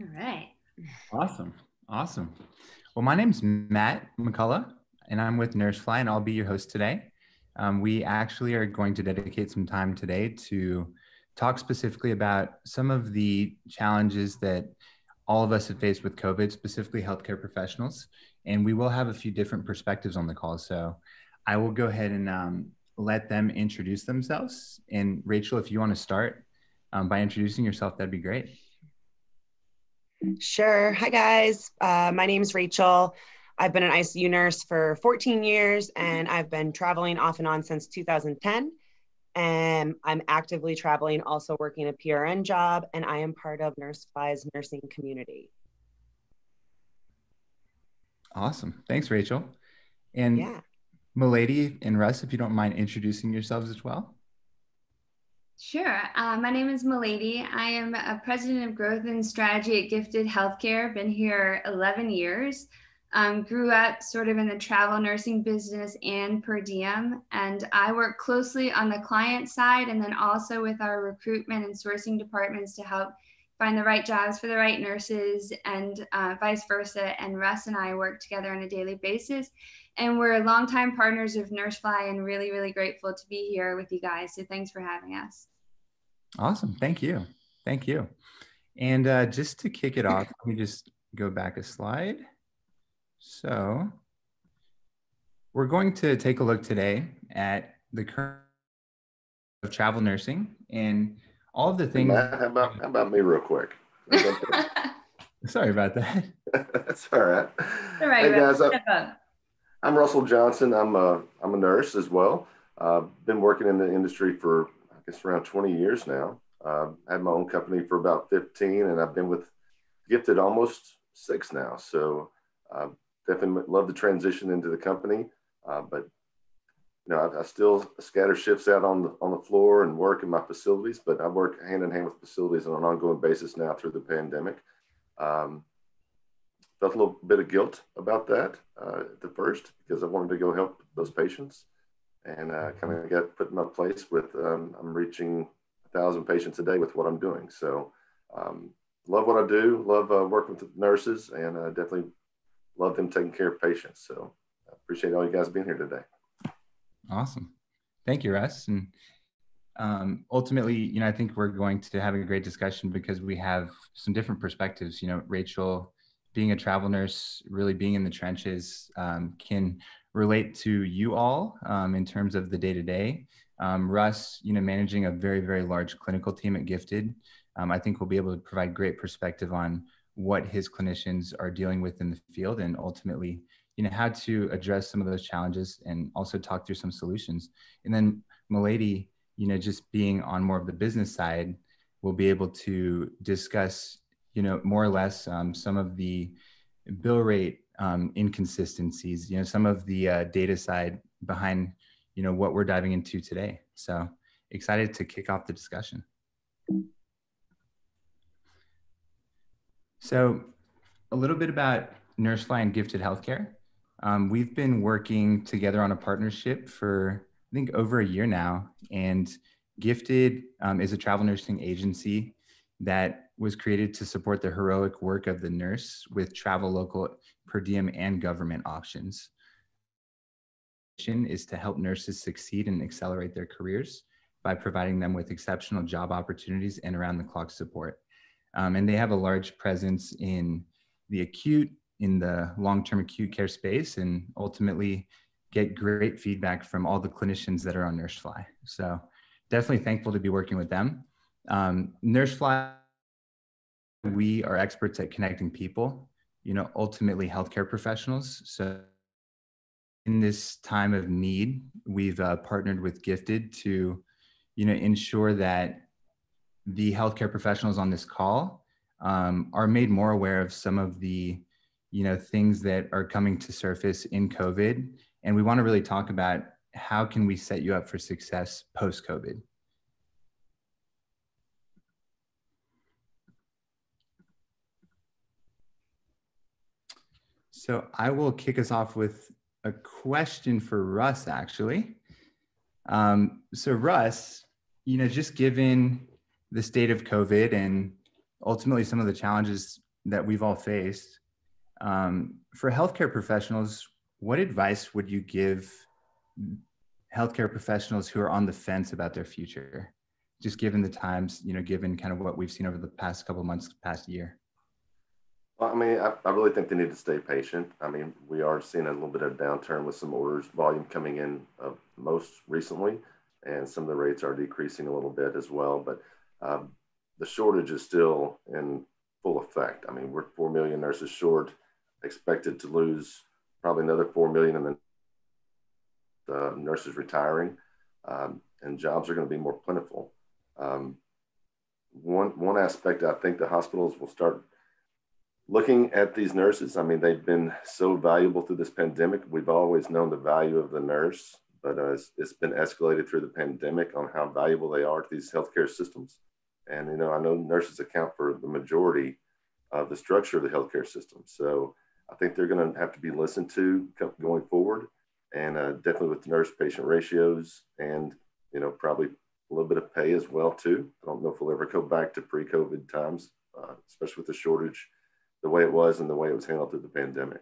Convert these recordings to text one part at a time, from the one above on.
All right. Awesome. Awesome. Well, my name's Matt McCollough, and I'm with NurseFly, and I'll be your host today. We actually are going to dedicate some time today to talk specifically about some of the challenges that all of us have faced with COVID, specifically healthcare professionals. And we will have a few different perspectives on the call. So I will go ahead and let them introduce themselves. And Rachel, if you want to start by introducing yourself, that'd be great. Sure. Hi, guys. My name is Rachel. I've been an ICU nurse for 14 years, and I've been traveling off and on since 2010. And I'm actively traveling, also working a PRN job, and I am part of NurseFly's nursing community. Awesome. Thanks, Rachel. And Yeah. Mullady and Russ, if you don't mind introducing yourselves as well. Sure. My name is Mullady. I am a president of growth and strategy at Gifted Healthcare. Been here 11 years. Grew up sort of in the travel nursing business and per diem. And I work closely on the client side and then also with our recruitment and sourcing departments to help find the right jobs for the right nurses and vice versa. And Russ and I work together on a daily basis. And we're longtime partners of NurseFly and really, really grateful to be here with you guys. So thanks for having us. Awesome. Thank you. Thank you. And just to kick it off, let me just go back a slide. So we're going to take a look today at the current of travel nursing and all of the things. Matt, how about me real quick? Sorry about that. That's all right. All right, hey guys, I'm Russell Johnson. I'm a nurse as well. Been working in the industry for I guess around 20 years now. Had my own company for about 15, and I've been with Gifted almost 6 now. So definitely love the transition into the company, but you know, I still scatter shifts out on the floor and work in my facilities, but I work hand in hand with facilities on an ongoing basis now through the pandemic. Felt a little bit of guilt about that at the first because I wanted to go help those patients, and kind of got put in my place with I'm reaching 1,000 patients a day with what I'm doing. So love what I do, love working with the nurses, and definitely love them taking care of patients. So I appreciate all you guys being here today. Awesome. Thank you, Russ. And ultimately, you know, I think we're going to have a great discussion because we have some different perspectives. You know, Rachel, being a travel nurse, really being in the trenches, can relate to you all in terms of the day-to-day. Russ, you know, managing a very, very large clinical team at Gifted, I think we'll be able to provide great perspective on what his clinicians are dealing with in the field and ultimately, you know, how to address some of those challenges and also talk through some solutions. And then Mullady, you know, just being on more of the business side, we'll be able to discuss, you know, more or less some of the bill rate inconsistencies, you know, some of the data side behind, you know, what we're diving into today. So excited to kick off the discussion. So a little bit about NurseFly and GIFTED Healthcare. We've been working together on a partnership for, I think, over a year now. And GIFTED is a travel nursing agency that was created to support the heroic work of the nurse with travel, local, per diem, and government options. The mission is to help nurses succeed and accelerate their careers by providing them with exceptional job opportunities and around-the-clock support. And they have a large presence in the acute, in the long-term acute care space, and ultimately get great feedback from all the clinicians that are on NurseFly. So definitely thankful to be working with them. NurseFly, we are experts at connecting people, you know, ultimately healthcare professionals. So in this time of need, we've partnered with Gifted to, you know, ensure that the healthcare professionals on this call are made more aware of some of the, you know, things that are coming to surface in COVID. And we want to really talk about how can we set you up for success post-COVID. So I will kick us off with a question for Russ, actually. So Russ, you know, just given the state of COVID and ultimately some of the challenges that we've all faced. For healthcare professionals, what advice would you give healthcare professionals who are on the fence about their future, just given the times, given kind of what we've seen over the past couple of months, past year? Well, I mean, I really think they need to stay patient. I mean, we are seeing a little bit of downturn with some orders volume coming in most recently, and some of the rates are decreasing a little bit as well. But the shortage is still in full effect. I mean, we're 4 million nurses short, expected to lose probably another 4 million in the nurses retiring, and jobs are going to be more plentiful. One aspect, I think the hospitals will start looking at these nurses. I mean, they've been so valuable through this pandemic. We've always known the value of the nurse, but it's been escalated through the pandemic on how valuable they are to these healthcare systems. And, I know nurses account for the majority of the structure of the healthcare system. So I think they're going to have to be listened to going forward, and definitely with the nurse-patient ratios, and, probably a little bit of pay as well, too. I don't know if we'll ever go back to pre-COVID times, especially with the shortage, the way it was and the way it was handled through the pandemic.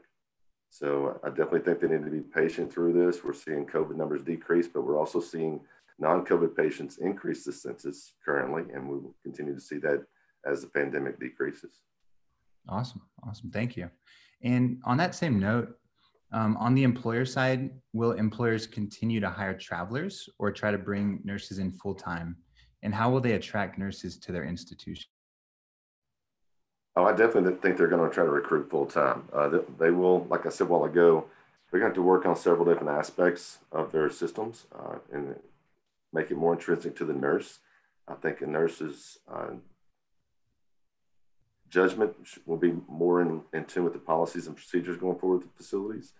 So I definitely think they need to be patient through this. We're seeing COVID numbers decrease, but we're also seeing non-COVID patients increase the census currently, and we will continue to see that as the pandemic decreases. Awesome. Thank you. And on that same note, on the employer side, will employers continue to hire travelers or try to bring nurses in full-time? And how will they attract nurses to their institution? Oh, I definitely think they're going to try to recruit full-time. They will, like I said a while ago, they're going to have to work on several different aspects of their systems and make it more intrinsic to the nurse. I think a nurse's judgment will be more in tune with the policies and procedures going forward with the facilities.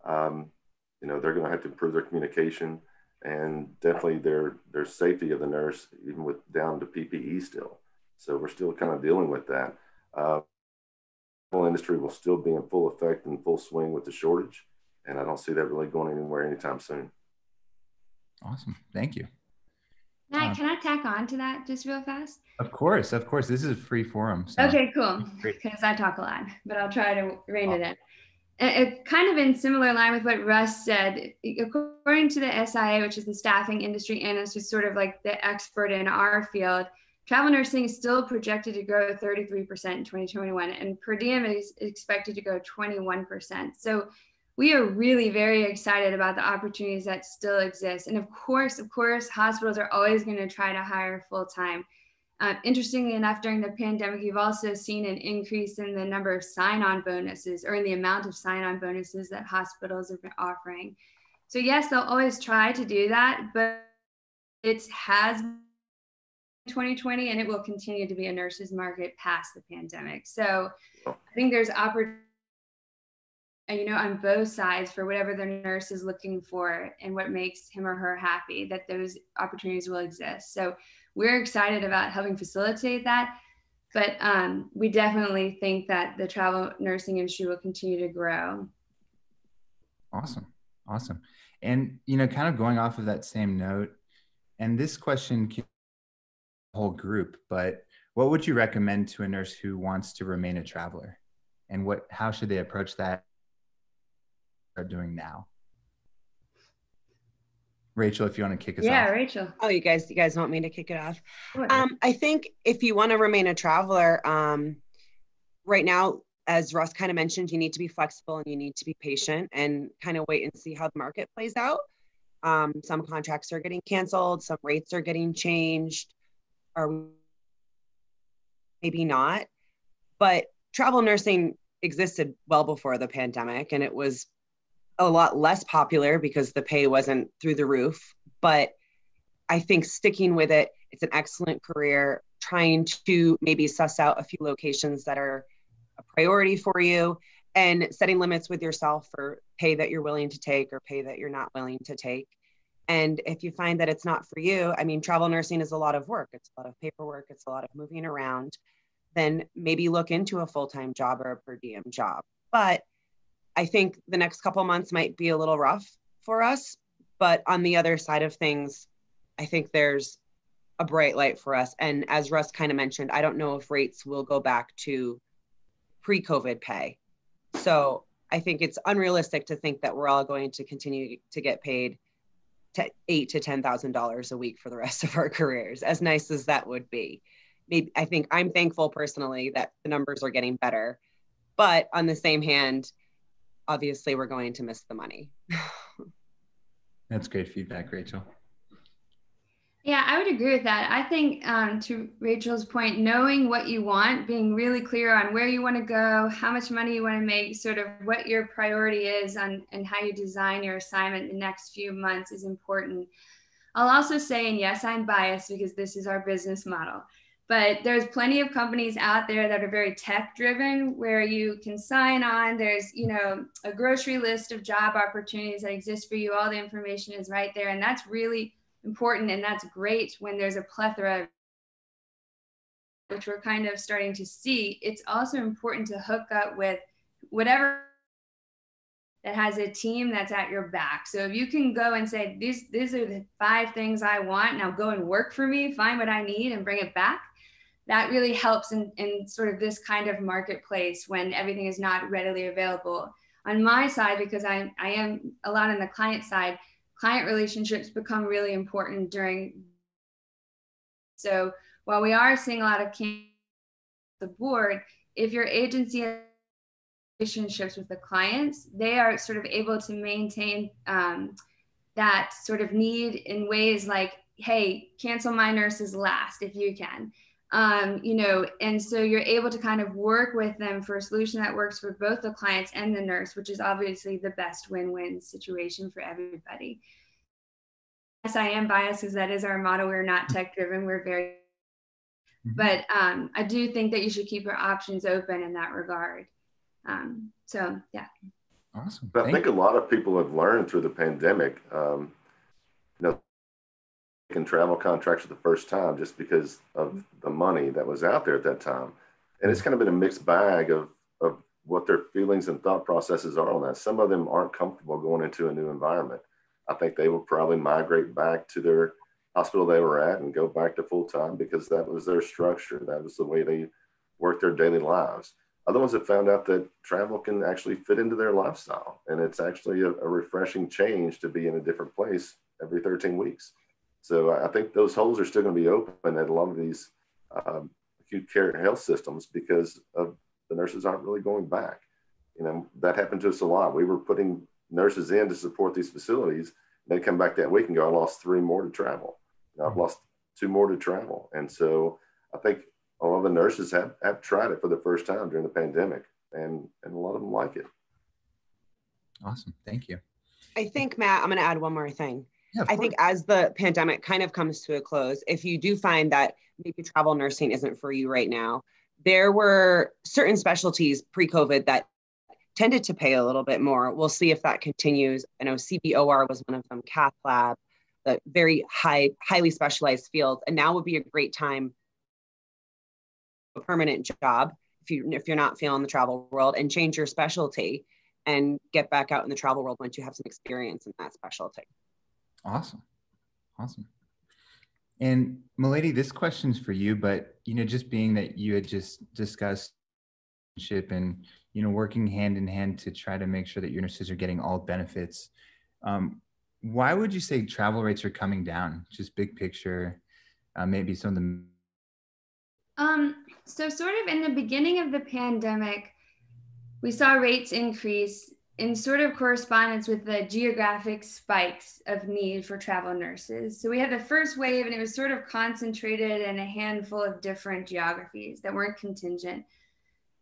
They're going to have to improve their communication and definitely their safety of the nurse, even with down to PPE still. So we're still kind of dealing with that. The industry will still be in full effect and full swing with the shortage, and I don't see that really going anywhere anytime soon. Awesome. Thank you. Matt, can I tack on to that just real fast? Of course. This is a free forum. So. Okay, cool. Because I talk a lot, but I'll try to rein it in. It kind of in similar line with what Russ said, according to the SIA, which is the Staffing Industry Analyst, who's sort of like the expert in our field, travel nursing is still projected to grow 33% in 2021, and per diem is expected to grow 21%. So we are really very excited about the opportunities that still exist. And of course, hospitals are always going to try to hire full-time. Interestingly enough, during the pandemic, you've also seen an increase in the number of sign-on bonuses, or in the amount of sign-on bonuses that hospitals have been offering. So yes, they'll always try to do that, but it has 2020, and it will continue to be a nurses market past the pandemic. So I think there's opportunity, on both sides for whatever the nurse is looking for and what makes him or her happy, that those opportunities will exist. So we're excited about helping facilitate that, but we definitely think that the travel nursing industry will continue to grow. Awesome. And, kind of going off of that same note, and this question can the whole group, but what would you recommend to a nurse who wants to remain a traveler, and how should they approach that? Are doing now? Rachel, if you want to kick us off. Yeah, Rachel. Oh, you guys want me to kick it off? I think if you want to remain a traveler, right now, as Russ kind of mentioned, you need to be flexible and you need to be patient and kind of wait and see how the market plays out. Some contracts are getting canceled, some rates are getting changed, or maybe not. But travel nursing existed well before the pandemic, and it was a lot less popular because the pay wasn't through the roof. But I think sticking with it, it's an excellent career. Trying to maybe suss out a few locations that are a priority for you, and setting limits with yourself for pay that you're willing to take or pay that you're not willing to take. And if you find that it's not for you, I mean, travel nursing is a lot of work. It's a lot of paperwork. It's a lot of moving around. Then maybe look into a full-time job or a per diem job. But I think the next couple of months might be a little rough for us. But on the other side of things, I think there's a bright light for us. And as Russ kind of mentioned, I don't know if rates will go back to pre-COVID pay. So I think it's unrealistic to think that we're all going to continue to get paid $8,000 to $10,000 a week for the rest of our careers, as nice as that would be. Maybe, I think I'm thankful personally that the numbers are getting better, but on the same hand, obviously we're going to miss the money. That's great feedback, Rachel. Yeah, I would agree with that. I think to Rachel's point, knowing what you want, being really clear on where you want to go, how much money you want to make, sort of what your priority is and how you design your assignment the next few months is important. I'll also say, and yes, I'm biased because this is our business model, but there's plenty of companies out there that are very tech driven where you can sign on. There's, you know, a grocery list of job opportunities that exist for you. All the information is right there. And that's really important. And that's great when there's a plethora, which we're kind of starting to see. It's also important to hook up with whatever that has a team that's at your back. So if you can go and say, these are the 5 things I want, now go and work for me, find what I need and bring it back. That really helps in sort of this kind of marketplace when everything is not readily available. On my side, because I am a lot on the client side, client relationships become really important during. So while we are seeing a lot of the board, if your agency has relationships with the clients, they are sort of able to maintain that sort of need in ways like, hey, cancel my nurses last if you can. You know, and so you're able to kind of work with them for a solution that works for both the clients and the nurse, which is obviously the best win-win situation for everybody. Yes, I am biased because that is our motto. We're not tech driven. We're very, but I do think that you should keep your options open in that regard. So yeah. Awesome. But I think a lot of people have learned through the pandemic, you know, taking travel contracts for the first time just because of the money that was out there at that time. And it's kind of been a mixed bag of what their feelings and thought processes are on that. Some of them aren't comfortable going into a new environment. I think they will probably migrate back to their hospital they were at and go back to full time because that was their structure. That was the way they worked their daily lives. Other ones have found out that travel can actually fit into their lifestyle. And it's actually a refreshing change to be in a different place every 13 weeks. So I think those holes are still going to be open at a lot of these acute care health systems because of the nurses aren't really going back. You know, that happened to us a lot. We were putting nurses in to support these facilities. They come back that week and go, I lost 3 more to travel. You know, I've lost 2 more to travel. And so I think a lot of the nurses have tried it for the first time during the pandemic, and a lot of them like it. Awesome. Thank you. I think, Matt, I'm going to add one more thing. Yeah, I think as the pandemic kind of comes to a close, if you do find that maybe travel nursing isn't for you right now, there were certain specialties pre-COVID that tended to pay a little bit more. We'll see if that continues. I know CBOR was one of them, cath lab, the very highly specialized fields. And now would be a great time for a permanent job if you're not feeling the travel world and change your specialty and get back out in the travel world once you have some experience in that specialty. Awesome. Awesome. And Mullady, this question's for you, but, you know, just being that you had just discussed and, you know, working hand in hand to try to make sure that your nurses are getting all benefits. Why would you say travel rates are coming down? Just big picture, maybe some of the. So sort of in the beginning of the pandemic, we saw rates increase in sort of correspondence with the geographic spikes of need for travel nurses. So we had the first wave and it was sort of concentrated in a handful of different geographies that weren't contingent.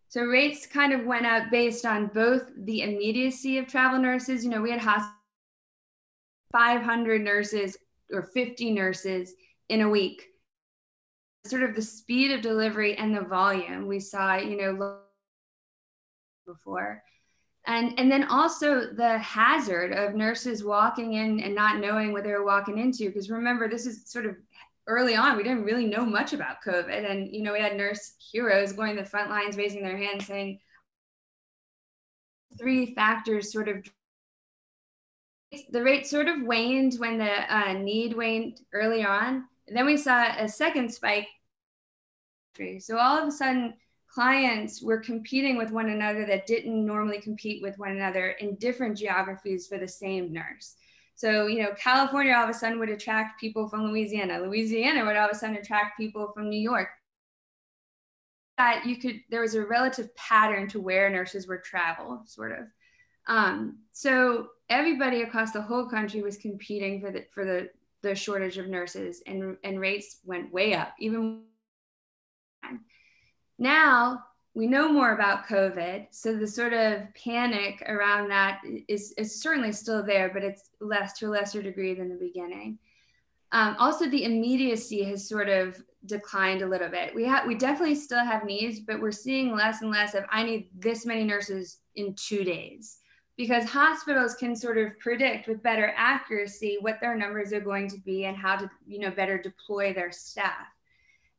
So rates kind of went up based on both the immediacy of travel nurses. You know, we had 500 nurses or 50 nurses in a week. Sort of the speed of delivery and the volume we saw, you know, before. And then also the hazard of nurses walking in and not knowing what they were walking into. Because remember, this is sort of early on, we didn't really know much about COVID. And, you know, we had nurse heroes going to the front lines, raising their hands saying 3 factors sort of. The rate sort of waned when the need waned early on. And then we saw a second spike. So all of a sudden, clients were competing with one another that didn't normally compete with one another in different geographies for the same nurse. So, California all of a sudden would attract people from Louisiana. Louisiana would all of a sudden attract people from New York. That there was a relative pattern to where nurses were travel, sort of. So everybody across the whole country was competing for the shortage of nurses, and rates went way up. Even now, we know more about COVID, so the sort of panic around that is certainly still there, but it's to a lesser degree than the beginning. Also, the immediacy has sort of declined a little bit. We definitely still have needs, but we're seeing less and less of, I need this many nurses in 2 days, because hospitals can sort of predict with better accuracy what their numbers are going to be and how to, better deploy their staff.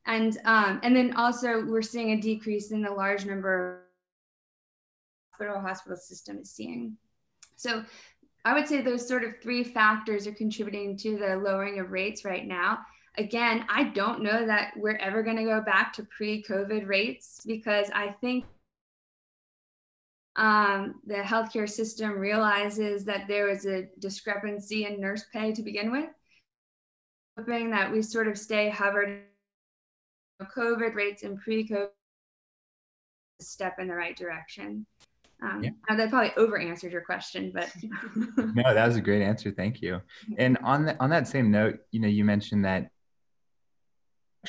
And then also we're seeing a decrease in the large number hospital system is seeing. So I would say those sort of 3 factors are contributing to the lowering of rates right now. Again, I don't know that we're ever going to go back to pre-COVID rates, because I think the healthcare system realizes that there is a discrepancy in nurse pay to begin with. Hoping that we sort of stay hovered COVID rates and pre-COVID step in the right direction. That probably over answered your question, but no, that was a great answer. Thank you. And on that same note, you mentioned that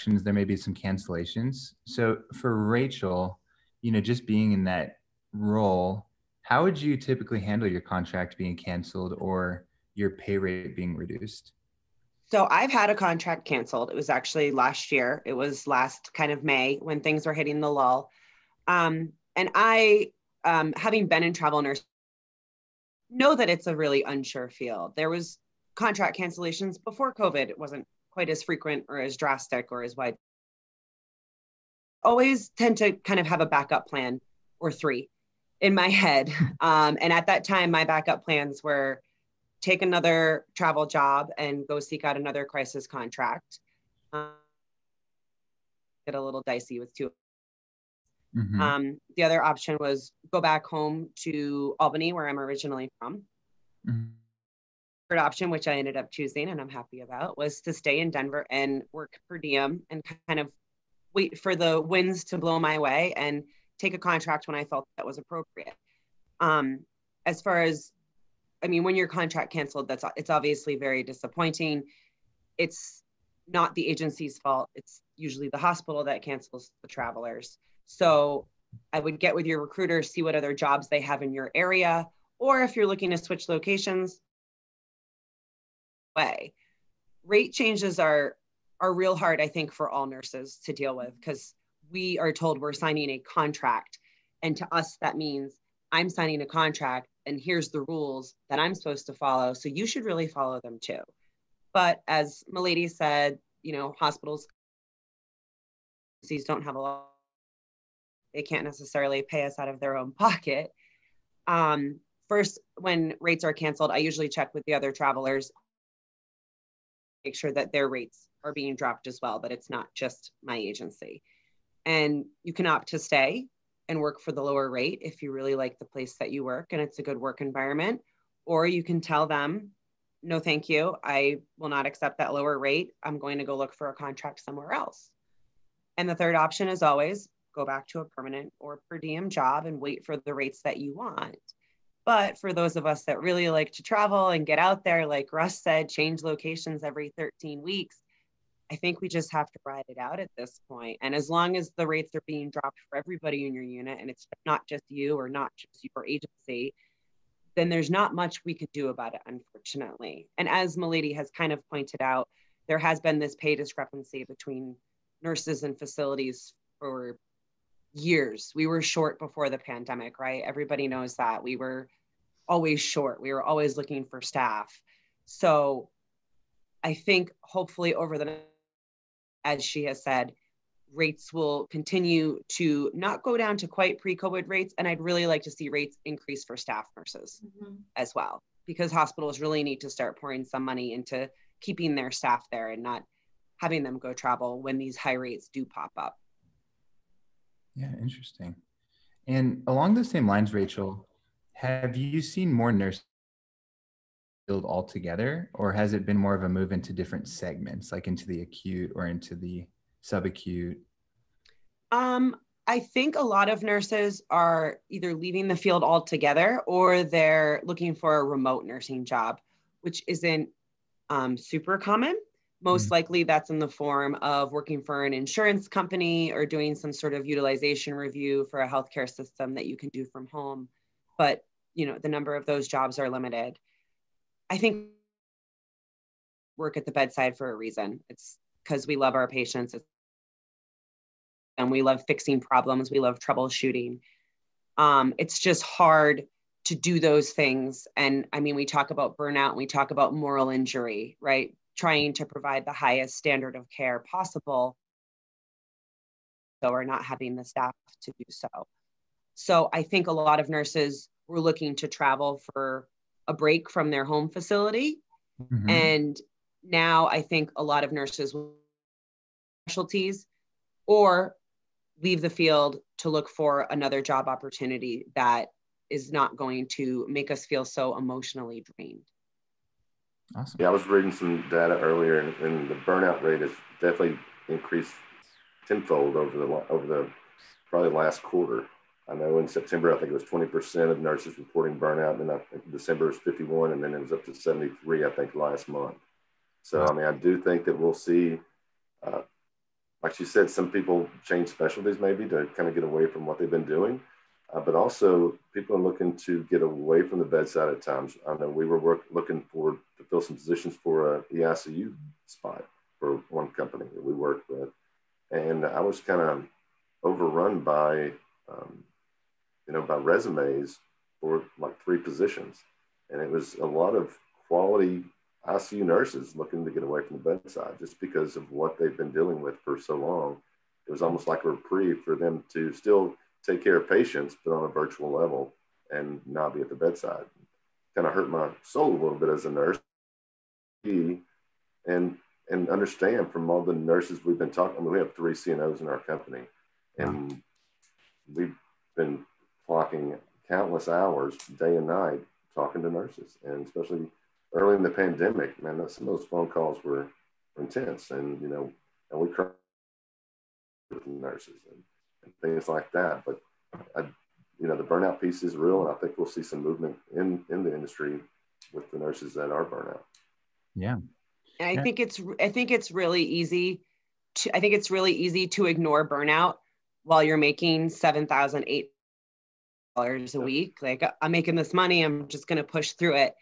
there may be some cancellations. So for Rachel, just being in that role, how would you typically handle your contract being canceled or your pay rate being reduced? So I've had a contract canceled. It was actually last year. It was last kind of May when things were hitting the lull. And I, having been in travel nursing, know that it's a really unsure field. There was contract cancellations before COVID. It wasn't quite as frequent or as drastic or as wide. Always tend to kind of have a backup plan or 3 in my head. And at that time, my backup plans were take another travel job and go seek out another crisis contract. Get a little dicey with 2. Mm-hmm. The other option was go back home to Albany, where I'm originally from. Mm-hmm. Third option, which I ended up choosing and I'm happy about, was to stay in Denver and work per diem and kind of wait for the winds to blow my way and take a contract when I felt that was appropriate. As far as, when your contract canceled, it's obviously very disappointing. It's not the agency's fault. It's usually the hospital that cancels the travelers. So I would get with your recruiter, see what other jobs they have in your area, or if you're looking to switch locations, rate changes are real hard, I think, for all nurses to deal with, because we are told we're signing a contract. And to us, that means I'm signing a contract and here's the rules that I'm supposed to follow. So you should really follow them too. But as Mullady said, hospitals don't have a lot. They can't necessarily pay us out of their own pocket. First, when rates are canceled, I usually check with the other travelers, make sure that their rates are being dropped as well, that it's not just my agency. And you can opt to stay and work for the lower rate if you really like the place that you work and it's a good work environment, or you can tell them, no, thank you. I will not accept that lower rate. I'm going to go look for a contract somewhere else. And the third option is always go back to a permanent or per diem job and wait for the rates that you want. But for those of us that really like to travel and get out there, like Russ said, change locations every 13 weeks, I think we just have to ride it out at this point. And as long as the rates are being dropped for everybody in your unit and it's not just you or not just your agency, then there's not much we could do about it, unfortunately. And as Mullady has kind of pointed out, there has been this pay discrepancy between nurses and facilities for years. We were short before the pandemic, right? Everybody knows that. We were always short. We were always looking for staff. So I think hopefully over the, as she has said, rates will continue to not go down to quite pre-COVID rates. And I'd really like to see rates increase for staff nurses as well, because hospitals really need to start pouring some money into keeping their staff there and not having them go travel when these high rates do pop up. Yeah, interesting. And along the same lines, Rachel, have you seen more nurses field altogether, or has it been more of a move into different segments, like into the acute or into the subacute? I think a lot of nurses are either leaving the field altogether or they're looking for a remote nursing job, which isn't super common. Most likely that's in the form of working for an insurance company or doing some sort of utilization review for a healthcare system that you can do from home. But, the number of those jobs are limited. I think work at the bedside for a reason. It's because we love our patients and we love fixing problems. We love troubleshooting. It's just hard to do those things. And I mean, we talk about burnout and we talk about moral injury, right? Trying to provide the highest standard of care possible, so we're not having the staff to do so. So I think a lot of nurses were looking to travel for a break from their home facility. Mm-hmm. And now I think a lot of nurses will specialties or leave the field to look for another job opportunity that is not going to make us feel so emotionally drained. Awesome. Yeah, I was reading some data earlier, and the burnout rate has definitely increased tenfold over the probably last quarter. I know in September, I think it was 20% of nurses reporting burnout, and I think December was 51, and then it was up to 73, I think, last month. So, I mean, I do think that we'll see, like she said, some people change specialties maybe to kind of get away from what they've been doing. But also people are looking to get away from the bedside at times. I know we were looking to fill some positions for a EICU spot for one company that we worked with. And I was kind of overrun by, by resumes for like 3 positions. And it was a lot of quality ICU nurses looking to get away from the bedside just because of what they've been dealing with for so long. It was almost like a reprieve for them to still take care of patients, but on a virtual level and not be at the bedside. Kind of hurt my soul a little bit as a nurse. And understand from all the nurses we've been talking, I mean, we have 3 CNOs in our company, and we've been clocking countless hours day and night talking to nurses, and especially early in the pandemic, man, some of those phone calls were intense, and and we cried with the nurses and things like that. But the burnout piece is real, and I think we'll see some movement in the industry with the nurses that are burnout. Yeah. And I think it's really easy to ignore burnout while you're making $7,000, $8,000 a week. Like, I'm making this money, I'm just going to push through it.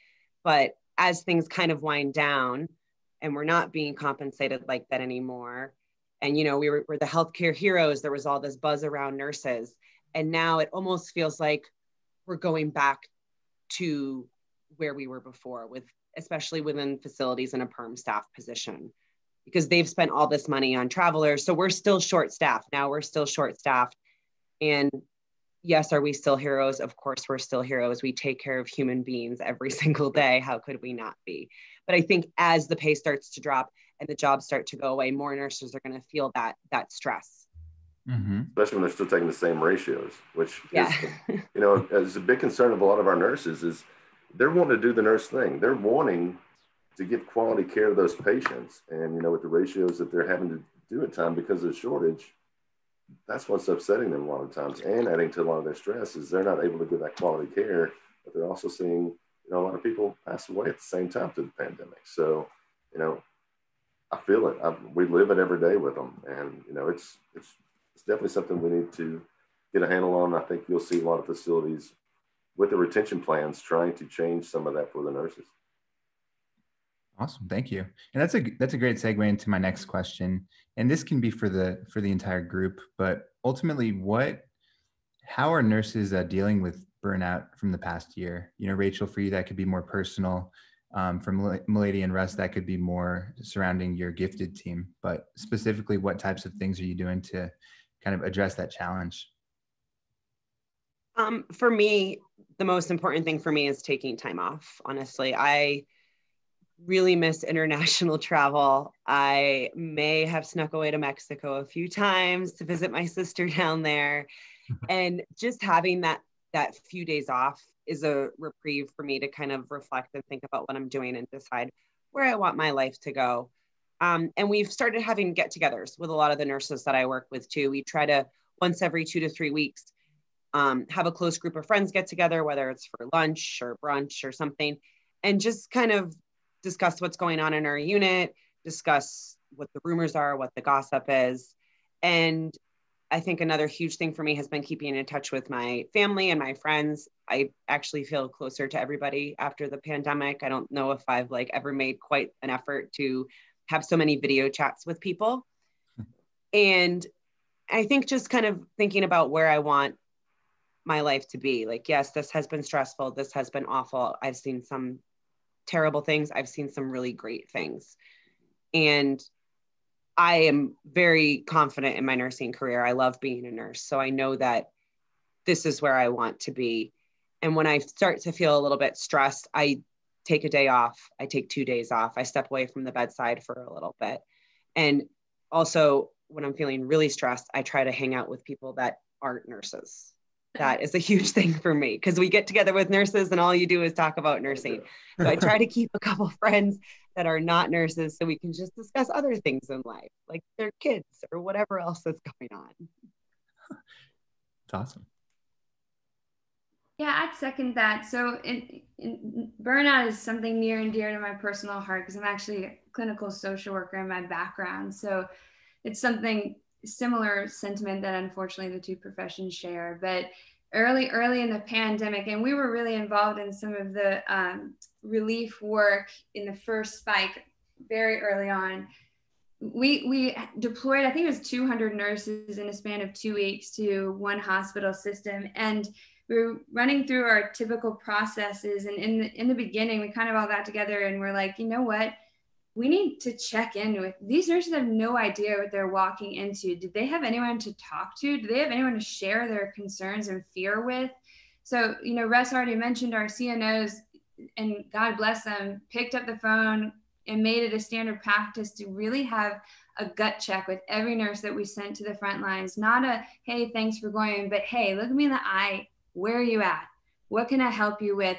But as things kind of wind down and we're not being compensated like that anymore, and we're the healthcare heroes, there was all this buzz around nurses, and now it almost feels like we're going back to where we were before, especially within facilities in a perm staff position, because they've spent all this money on travelers. So we're still short-staffed. Now we're still short-staffed. And yes, are we still heroes? Of course, we're still heroes. We take care of human beings every single day. How could we not be? But I think as the pay starts to drop and the jobs start to go away, more nurses are going to feel that stress. Mm-hmm. Especially when they're still taking the same ratios, which is, is a big concern of a lot of our nurses is they're wanting to do the nurse thing. They're wanting to give quality care to those patients. And, with the ratios that they're having to do at times because of the shortage, that's what's upsetting them a lot of times, and adding to a lot of their stress is they're not able to give that quality care, but they're also seeing, a lot of people pass away at the same time through the pandemic. So, I feel it. We live it every day with them. And, it's definitely something we need to get a handle on. I think you'll see a lot of facilities with the retention plans trying to change some of that for the nurses. Awesome, thank you. And that's a great segue into my next question. And this can be for the entire group, but ultimately, how are nurses dealing with burnout from the past year? Rachel, for you, that could be more personal. From Mullady and Russ, that could be more surrounding your gifted team. But specifically, what types of things are you doing to kind of address that challenge? For me, the most important thing for me is taking time off. Honestly, really miss international travel. I may have snuck away to Mexico a few times to visit my sister down there. And just having that few days off is a reprieve for me to kind of reflect and think about what I'm doing and decide where I want my life to go. And we've started having get-togethers with a lot of the nurses that I work with too. We try to once every 2 to 3 weeks have a close group of friends get together, whether it's for lunch or brunch or something, and just kind of discuss what's going on in our unit, discuss what the rumors are, what the gossip is. And I think another huge thing for me has been keeping in touch with my family and my friends. I actually feel closer to everybody after the pandemic. I don't know if I've ever made quite an effort to have so many video chats with people. And I think just kind of thinking about where I want my life to be. Yes, this has been stressful. This has been awful. I've seen some terrible things. I've seen some really great things. And I am very confident in my nursing career. I love being a nurse. So I know that this is where I want to be. And when I start to feel a little bit stressed, I take a day off. I take 2 days off. I step away from the bedside for a little bit. And also when I'm feeling really stressed, I try to hang out with people that aren't nurses. That is a huge thing for me because we get together with nurses and all you do is talk about nursing. So I try to keep a couple friends that are not nurses so we can just discuss other things in life, like their kids or whatever else that's going on. It's awesome. Yeah, I'd second that. So burnout is something near and dear to my personal heart because I'm actually a clinical social worker in my background. So it's something similar sentiment that unfortunately the two professions share. But early in the pandemic, and we were really involved in some of the relief work in the first spike very early on. We deployed, I think it was 200 nurses in a span of 2 weeks to one hospital system. And we were running through our typical processes. And in the beginning, we kind of all got together and we're like, you know what? We need to check in with these nurses. Have no idea what they're walking into. Did they have anyone to talk to? Do they have anyone to share their concerns and fear with? So, Russ already mentioned our CNOs, and God bless them, picked up the phone and made it a standard practice to really have a gut check with every nurse that we sent to the front lines. Not a, hey, thanks for going, but hey, look at me in the eye. Where are you at? What can I help you with?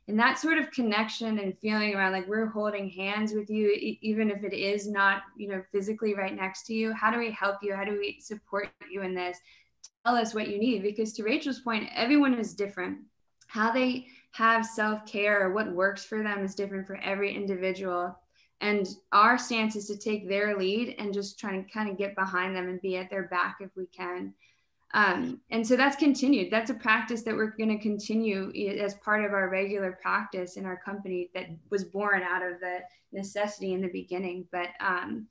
And that sort of connection and feeling around we're holding hands with you, even if it is not, physically right next to you. How do we help you? How do we support you in this? Tell us what you need, because to Rachel's point, everyone is different. How they have self-care or what works for them is different for every individual. And our stance is to take their lead and just try and kind of get behind them and be at their back if we can. And so that's continued. That's a practice that we're going to continue as part of our regular practice in our company that was born out of the necessity in the beginning. But and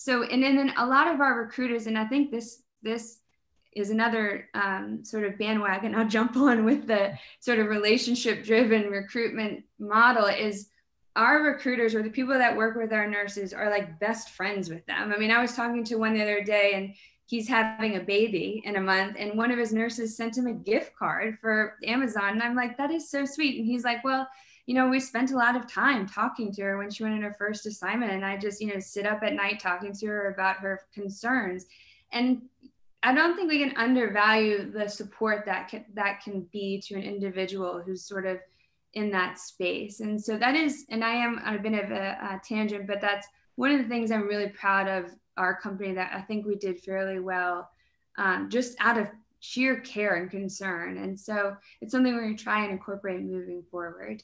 then a lot of our recruiters, and I think this is another sort of bandwagon I'll jump on with the sort of relationship-driven recruitment model, is our recruiters or the people that work with our nurses are like best friends with them. I mean, I was talking to one the other day, and he's having a baby in a month, and one of his nurses sent him a gift card for Amazon. And I'm like, that is so sweet. And he's like, well, we spent a lot of time talking to her when she went in her first assignment. And I just, sit up at night talking to her about her concerns. And I don't think we can undervalue the support that can be to an individual who's sort of in that space. And so that is, and I am on a bit of a tangent, but that's one of the things I'm really proud of our company that I think we did fairly well, just out of sheer care and concern. And so it's something we're going to try and incorporate moving forward.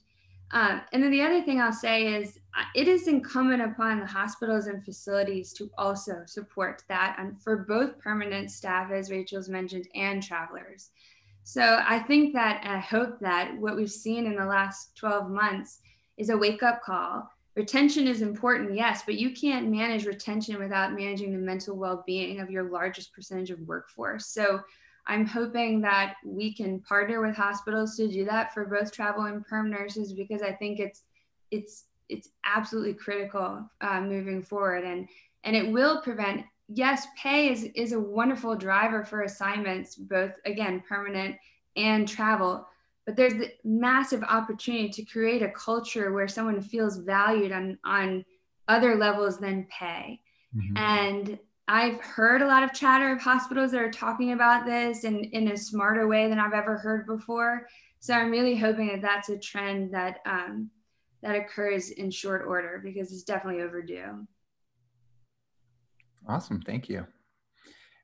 And then the other thing I'll say is it is incumbent upon the hospitals and facilities to also support that, and for both permanent staff, as Rachel's mentioned, and travelers. So I think that, and I hope that what we've seen in the last 12 months is a wake-up call. Retention is important, yes, but you can't manage retention without managing the mental well-being of your largest percentage of workforce. So I'm hoping that we can partner with hospitals to do that for both travel and perm nurses, because I think it's absolutely critical moving forward, and it will prevent. Yes, pay is a wonderful driver for assignments, both again permanent and travel, but there's the massive opportunity to create a culture where someone feels valued on other levels than pay. Mm-hmm. And I've heard a lot of chatter of hospitals that are talking about this in a smarter way than I've ever heard before. So I'm really hoping that that's a trend that that occurs in short order, because it's definitely overdue. Awesome, thank you.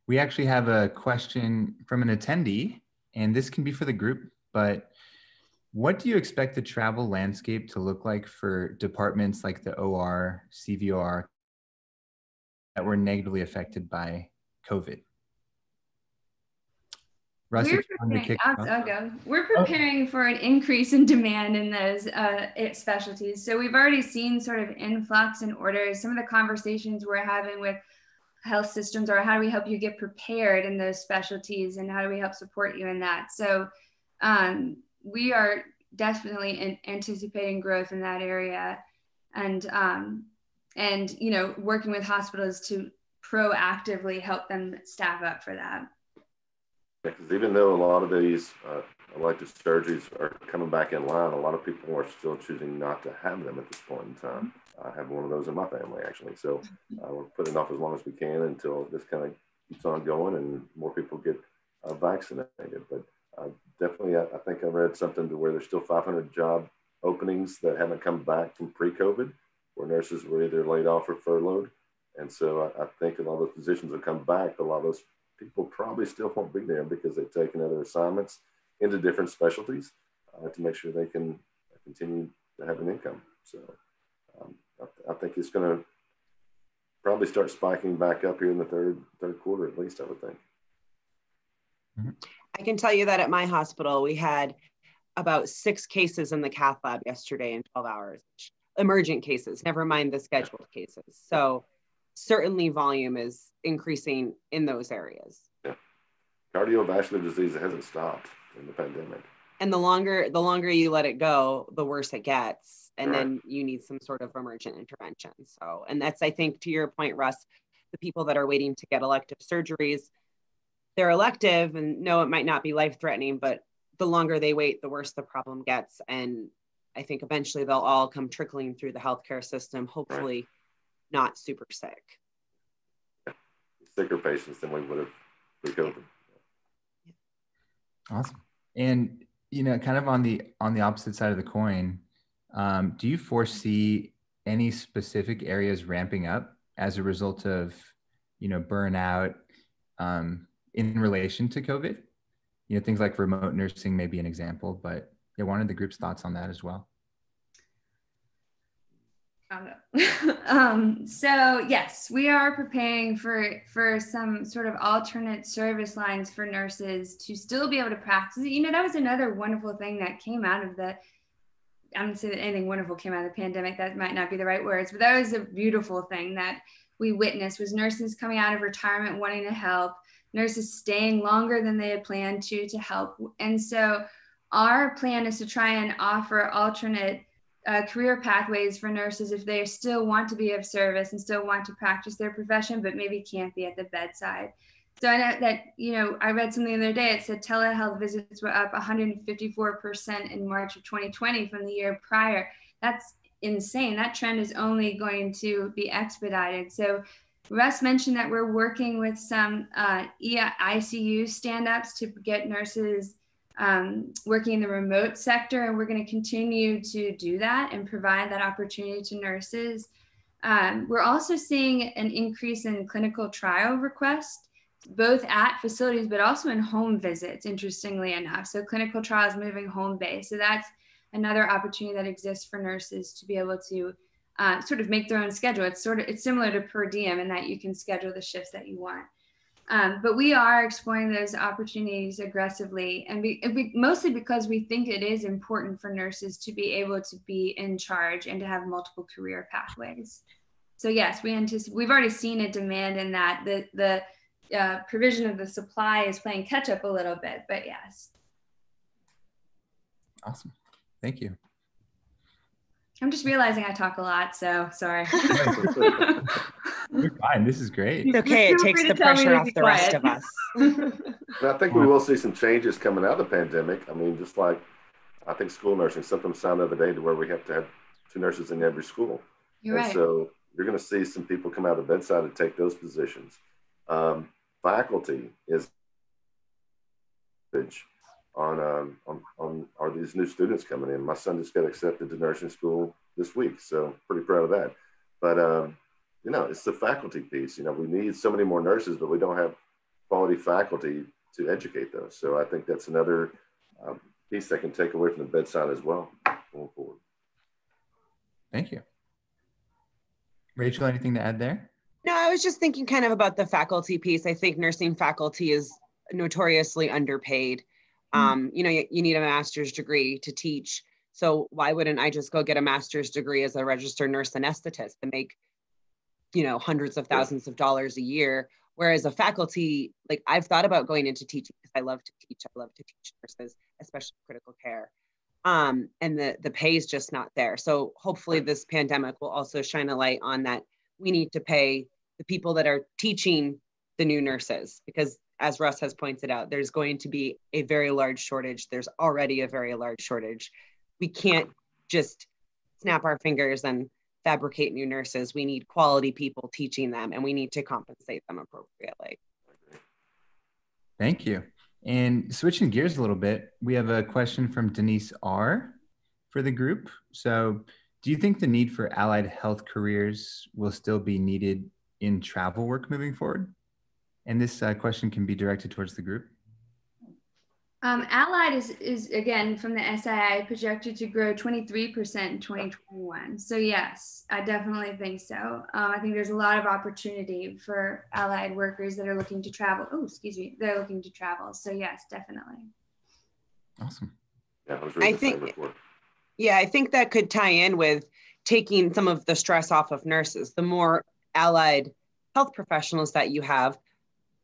We actually have a question from an attendee, and this can be for the group, but what do you expect the travel landscape to look like for departments like the OR, CVOR that were negatively affected by COVID? Russ, We're preparing for an increase in demand in those specialties. So we've already seen sort of influx in orders. Some of the conversations we're having with health systems are, how do we help you get prepared in those specialties, and how do we help support you in that? So we are definitely anticipating growth in that area, and you know, working with hospitals to proactively help them staff up for that. Because even though a lot of these elective surgeries are coming back in line, a lot of people are still choosing not to have them at this point in time. I have one of those in my family, actually. So we're putting it off as long as we can until this kind of keeps on going and more people get vaccinated. But definitely, I think I read something to where there's still 500 job openings that haven't come back from pre-COVID, where nurses were either laid off or furloughed. And so I think a lot of those positions will come back, but a lot of those people probably still won't be there because they've taken other assignments into different specialties to make sure they can continue to have an income. So I think it's going to probably start spiking back up here in the third quarter, at least, I would think. I can tell you that at my hospital, we had about 6 cases in the cath lab yesterday in 12 hours, emergent cases, never mind the scheduled cases. So certainly volume is increasing in those areas. Yeah. Cardiovascular disease hasn't stopped in the pandemic. And the longer you let it go, the worse it gets. And right. Then you need some sort of emergent intervention. So, and that's, I think, to your point, Russ, the people that are waiting to get elective surgeries, they're elective, and no, it might not be life-threatening, but the longer they wait, the worse the problem gets. And I think eventually they'll all come trickling through the healthcare system, hopefully right. Not super sick. Sicker patients than we would have pre-COVID. Awesome. And you know, kind of on the opposite side of the coin, do you foresee any specific areas ramping up as a result of, you know, burnout in relation to COVID? You know, things like remote nursing may be an example, but I wanted the group's thoughts on that as well. So yes, we are preparing for some sort of alternate service lines for nurses to still be able to practice. You know, that was another wonderful thing that came out of the, I don't say that anything wonderful came out of the pandemic, that might not be the right words, but that was a beautiful thing that we witnessed, was nurses coming out of retirement wanting to help, nurses staying longer than they had planned to help. And so our plan is to try and offer alternate career pathways for nurses if they still want to be of service and still want to practice their profession, but maybe can't be at the bedside. So I know that, you know, I read something the other day, it said telehealth visits were up 154% in March of 2020 from the year prior. That's insane. That trend is only going to be expedited. So Russ mentioned that we're working with some ICU stand-ups to get nurses working in the remote sector, and we're going to continue to do that and provide that opportunity to nurses. We're also seeing an increase in clinical trial requests, both at facilities, but also in home visits, interestingly enough. So clinical trials moving home-based. So that's another opportunity that exists for nurses to be able to sort of make their own schedule. It's similar to per diem in that you can schedule the shifts that you want. But we are exploring those opportunities aggressively, and mostly because we think it is important for nurses to be able to be in charge and to have multiple career pathways. So yes, we've already seen a demand in that. The provision of the supply is playing catch up a little bit, but yes. Awesome, thank you. I'm just realizing I talk a lot, so sorry. You're fine. This is great. It's okay. It takes the pressure off the rest of us. I think we will see some changes coming out of the pandemic. I mean, just like I think school nursing, something signed the other day to where we have to have 2 nurses in every school. You're right. So you're going to see some people come out of the bedside and take those positions. Faculty is on are these new students coming in. My son just got accepted to nursing school this week, so pretty proud of that. But it's the faculty piece. We need so many more nurses, but we don't have quality faculty to educate those. So I think that's another piece that can take away from the bedside as well going forward. Thank you. Rachel, anything to add there? No, I was just thinking kind of about the faculty piece. I think nursing faculty is notoriously underpaid. You need a master's degree to teach. So why wouldn't I just go get a master's degree as a registered nurse anesthetist and make, hundreds of thousands of dollars a year? Whereas a faculty, like I've thought about going into teaching because I love to teach. I love to teach nurses, especially critical care. And the pay is just not there. So hopefully this pandemic will also shine a light on that. We need to pay the people that are teaching the new nurses, because as Russ has pointed out, there's going to be a very large shortage. There's already a very large shortage. We can't just snap our fingers and fabricate new nurses. We need quality people teaching them, and we need to compensate them appropriately. Thank you. And switching gears a little bit, we have a question from Denise R. for the group. So do you think the need for allied health careers will still be needed in travel work moving forward? And this question can be directed towards the group. Allied is again from the SII projected to grow 23% in 2021. So yes, I definitely think so. I think there's a lot of opportunity for allied workers that are looking to travel. They're looking to travel. So yes, definitely. Awesome. Yeah, I was reading the same report. Yeah, I think that could tie in with taking some of the stress off of nurses. The more allied health professionals that you have,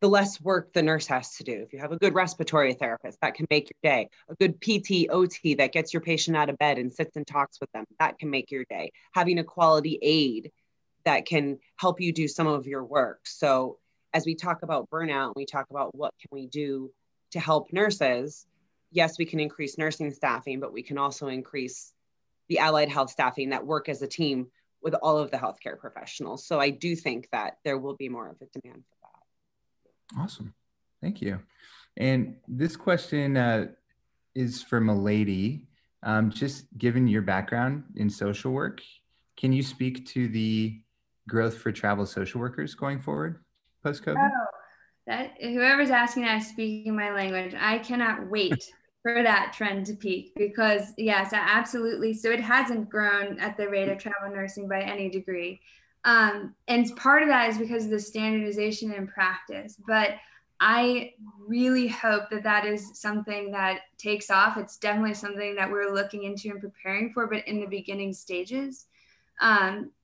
the less work the nurse has to do. If you have a good respiratory therapist, that can make your day. A good PT, OT that gets your patient out of bed and sits and talks with them, that can make your day. Having a quality aide that can help you do some of your work. So as we talk about burnout, we talk about what can we do to help nurses. Yes, we can increase nursing staffing, but we can also increase the allied health staffing that work as a team with all of the healthcare professionals. So I do think that there will be more of a demand for that. Awesome. Thank you. And this question is for Mullady. Just given your background in social work, can you speak to the growth for travel social workers going forward post-COVID? Whoever's asking that is speaking my language. I cannot wait for that trend to peak, because yes, absolutely. So it hasn't grown at the rate of travel nursing by any degree. And part of that is because of the standardization in practice. But I really hope that is something that takes off. It's definitely something that we're looking into and preparing for, but in the beginning stages.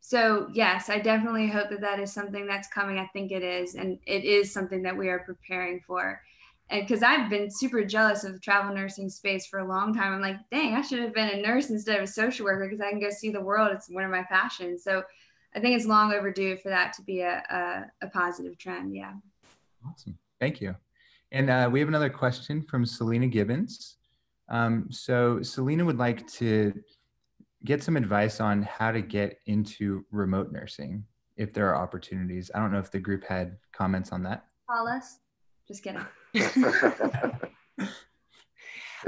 So yes, I definitely hope that is something that's coming. I think it is. And it is something that we are preparing for. And because I've been super jealous of the travel nursing space for a long time. I'm like, dang, I should have been a nurse instead of a social worker because I can go see the world. It's one of my passions. So I think it's long overdue for that to be a positive trend. Yeah. Awesome. Thank you. And we have another question from Selena Gibbons. So Selena would like to get some advice on how to get into remote nursing, if there are opportunities. I don't know if the group had comments on that. Call us. Just kidding. It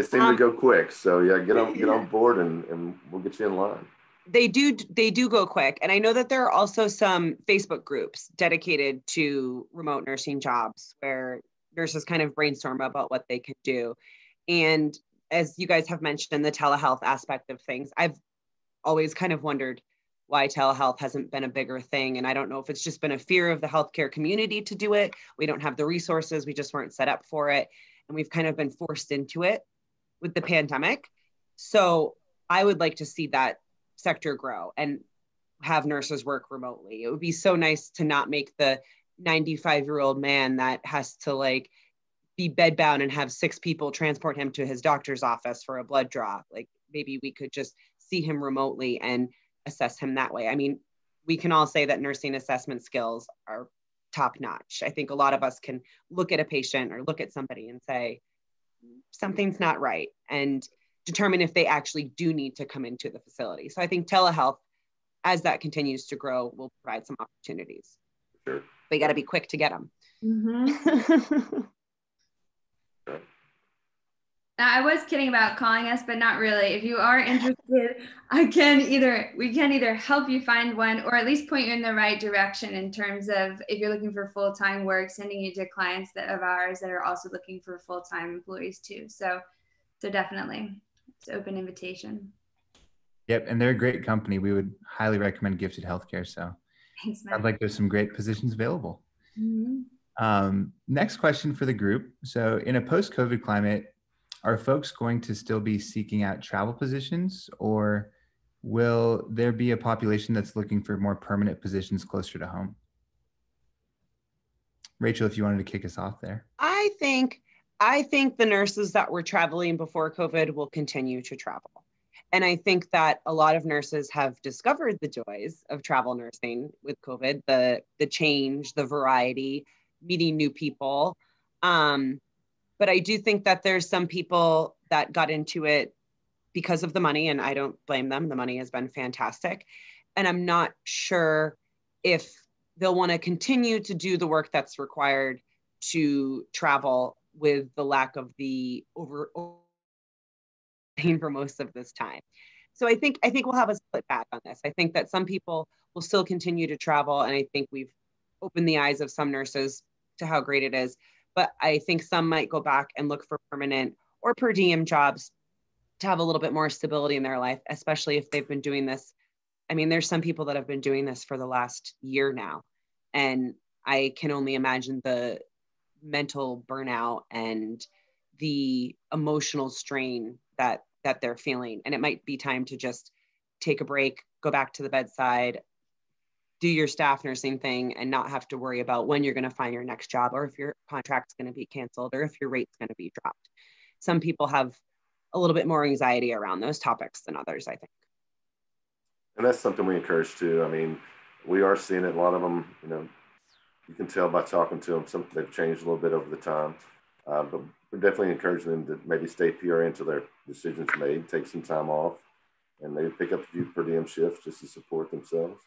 seemed to go quick. So yeah, get on board and we'll get you in line. They do go quick. And I know that there are also some Facebook groups dedicated to remote nursing jobs where nurses kind of brainstorm about what they could do. And as you guys have mentioned, the telehealth aspect of things, I've always kind of wondered why telehealth hasn't been a bigger thing. And I don't know if it's just been a fear of the healthcare community to do it. We don't have the resources. We just weren't set up for it. And we've kind of been forced into it with the pandemic. So I would like to see that sector grow and have nurses work remotely. It would be so nice to not make the 95-year-old man that has to be bedbound and have 6 people transport him to his doctor's office for a blood draw. Maybe we could just see him remotely and assess him that way. I mean, we can all say that nursing assessment skills are top notch. I think a lot of us can look at a patient or look at somebody and say, something's not right. And determine if they actually do need to come into the facility. So I think telehealth, as that continues to grow, will provide some opportunities. Sure. But you got to be quick to get them. Mm-hmm. I was kidding about calling us, but not really. If you are interested, we can either help you find one or at least point you in the right direction in terms of if you're looking for full-time work, sending you to clients of ours that are also looking for full-time employees too. So definitely, it's an open invitation. Yep, and they're a great company. We would highly recommend Gifted Healthcare. So thanks, Matt. sounds like there's some great positions available. Mm-hmm. Next question for the group. So in a post-COVID climate, are folks going to still be seeking out travel positions, or will there be a population that's looking for more permanent positions closer to home? Rachel, if you wanted to kick us off there. I think the nurses that were traveling before COVID will continue to travel. And I think that a lot of nurses have discovered the joys of travel nursing with COVID, the change, the variety, meeting new people. But I do think that there's some people that got into it because of the money, and I don't blame them. The money has been fantastic. And I'm not sure if they'll want to continue to do the work that's required to travel with the lack of the over for most of this time. So I think we'll have a split back on this. I think that some people will still continue to travel, and I think we've opened the eyes of some nurses to how great it is. But I think some might go back and look for permanent or per diem jobs to have a little bit more stability in their life, especially if they've been doing this. I mean, there's some people that have been doing this for the last year now, and I can only imagine the mental burnout and the emotional strain that they're feeling. And it might be time to just take a break, go back to the bedside, do your staff nursing thing, and not have to worry about when you're going to find your next job, or if your contract's going to be canceled, or if your rate's going to be dropped. Some people have a little bit more anxiety around those topics than others, I think. And that's something we encourage too. I mean, we are seeing it. A lot of them, you can tell by talking to them, they've changed a little bit over the time. But we're definitely encouraging them to maybe stay PRN until their decision's made, take some time off, and maybe pick up a few per diem shifts just to support themselves.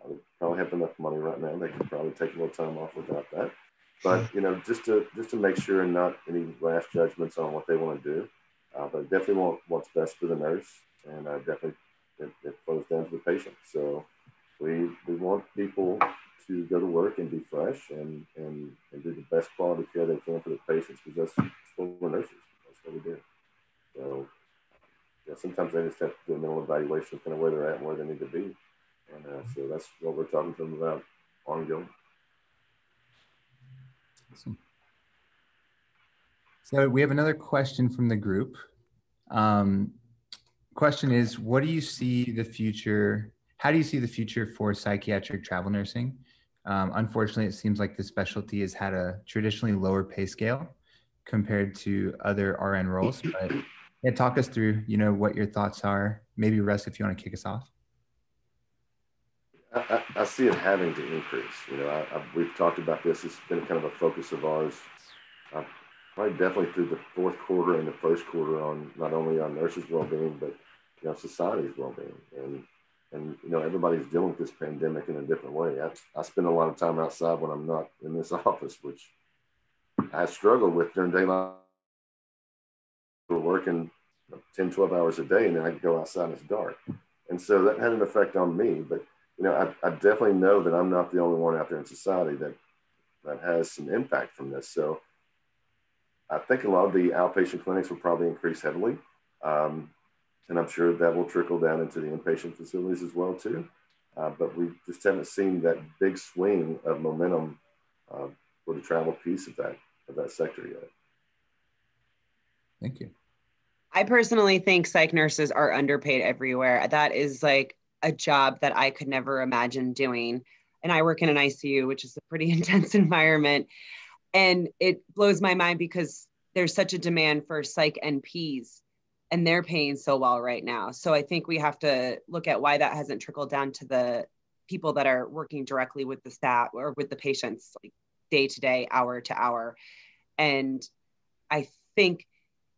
They probably have enough money right now. They could probably take a little time off without that. But, just to make sure and not any rash judgments on what they want to do. But definitely want what's best for the nurse, and definitely it flows down to the patient. So we want people to go to work and be fresh and do the best quality care they can for the patients, because that's what we're nurses. That's what we do. So sometimes they just have to do a mental evaluation of kind of where they're at and where they need to be. And so that's what we're talking to them about ongoing. Awesome. So we have another question from the group. Question is, what do you see the future? How do you see the future for psychiatric travel nursing? Unfortunately, it seems like the specialty has had a traditionally lower pay scale compared to other RN roles. But talk us through, what your thoughts are. Maybe Russ, if you want to kick us off. I see it having to increase. We've talked about this. It's been kind of a focus of ours, probably definitely through the fourth quarter and the first quarter, on not only on nurses' well-being, but society's well-being. And everybody's dealing with this pandemic in a different way. I spend a lot of time outside when I'm not in this office, which I struggle with during daylight. We're working 10, 12 hours a day, and then I can go outside and it's dark. And so that had an effect on me. But I definitely know that I'm not the only one out there in society that has some impact from this. So I think a lot of the outpatient clinics will probably increase heavily. And I'm sure that will trickle down into the inpatient facilities as well too. But we just haven't seen that big swing of momentum for the travel piece of that sector yet. Thank you. I personally think psych nurses are underpaid everywhere. That is like a job that I could never imagine doing. And I work in an ICU, which is a pretty intense environment. And it blows my mind because there's such a demand for psych NPs, and they're paying so well right now. So I think we have to look at why that hasn't trickled down to the people that are working directly with the staff or with the patients, like day to day, hour to hour. And I think